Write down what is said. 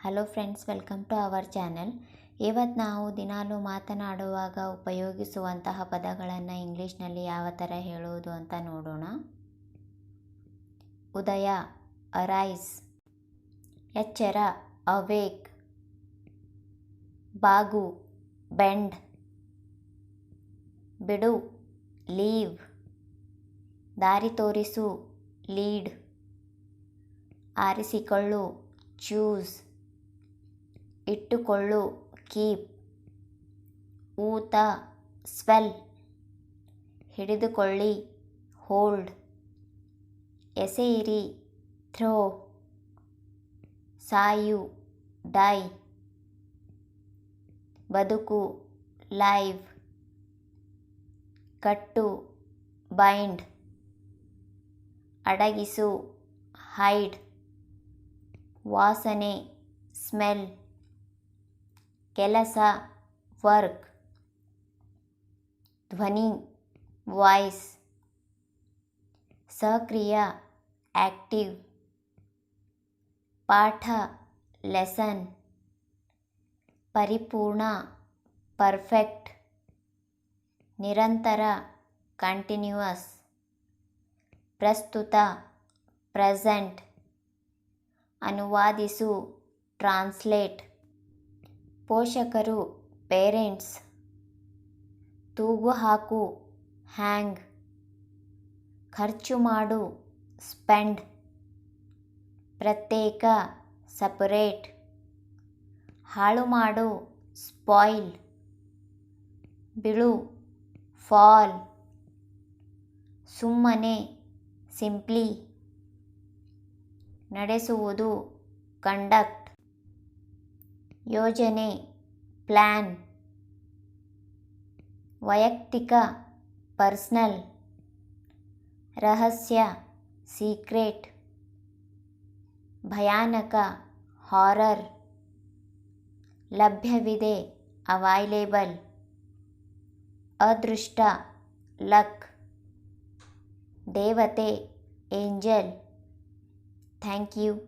Hello friends, welcome to our channel. ಇವತ್ತು ನಾವು ದಿನಾಲೂ ಮಾತನಾಡುವಾಗ ಉಪಯೋಗಿಸುವಂತಹ ಪದಗಳನ್ನು ಇಂಗ್ಲೀಷ್ನಲ್ಲಿ ಯಾವ ಥರ ಹೇಳುವುದು ಅಂತ ನೋಡೋಣ. ಉದಯ, ಅರೈಸ್. ಎಚ್ಚರ, ಅವೇಕ್. ಬಾಗು, ಬೆಂಡ್. ಬಿಡು, ಲೀವ್. ದಾರಿ ತೋರಿಸು, ಲೀಡ್. ಆರಿಸಿಕೊಳ್ಳು, ಚೂಸ್. ಇಟ್ಟುಕೊಳ್ಳು, ಕೀಪ್. ಊತ, ಸ್ವೆಲ್. ಹಿಡಿದುಕೊಳ್ಳಿ, ಹೋಲ್ಡ್. ಎಸೆಯಿರಿ, ಥ್ರೋ. ಸಾಯು, ಡೈ. ಬದುಕು, ಲೈವ್. ಕಟ್ಟು, ಬೈಂಡ್. ಅಡಗಿಸು, ಹೈಡ್. ವಾಸನೆ, ಸ್ಮೆಲ್. ಕೆಲಸ, ವರ್ಕ್. ಧ್ವನಿ, ವಾಯ್ಸ್. ಸಕ್ರಿಯ, ಆಕ್ಟಿವ್. ಪಾಠ, ಲೆಸನ್. ಪರಿಪೂರ್ಣ, ಪರ್ಫೆಕ್ಟ್. ನಿರಂತರ, ಕಂಟಿನ್ಯೂಯಸ್. ಪ್ರಸ್ತುತ, ಪ್ರೆಸೆಂಟ್. ಅನುವಾದಿಸು, ಟ್ರಾನ್ಸ್ಲೇಟ್. ಪೋಷಕರು, ಪೇರೆಂಟ್ಸ್. ತೂಗು ಹಾಕು, ಹ್ಯಾಂಗ್. ಖರ್ಚು ಮಾಡು, ಸ್ಪೆಂಡ್. ಪ್ರತ್ಯೇಕ, ಸಪರೇಟ್. ಹಾಳು ಮಾಡು, ಸ್ಪಾಯ್ಲ್. ಬೀಳು, ಫಾಲ್. ಸುಮ್ಮನೆ, ಸಿಂಪ್ಲಿ. ನಡೆಸುವುದು, ಕಂಡಕ್ಟ್. ಯೋಜನೆ, ಪ್ಲ್ಯಾನ್. ವೈಯಕ್ತಿಕ, ಪರ್ಸನಲ್. ರಹಸ್ಯ, ಸೀಕ್ರೆಟ್. ಭಯಾನಕ, ಹಾರರ್. ಲಭ್ಯವಿದೆ, ಅವೈಲೇಬಲ್. ಅದೃಷ್ಟ, ಲಕ್. ದೇವತೆ, ಏಂಜಲ್. Thank you.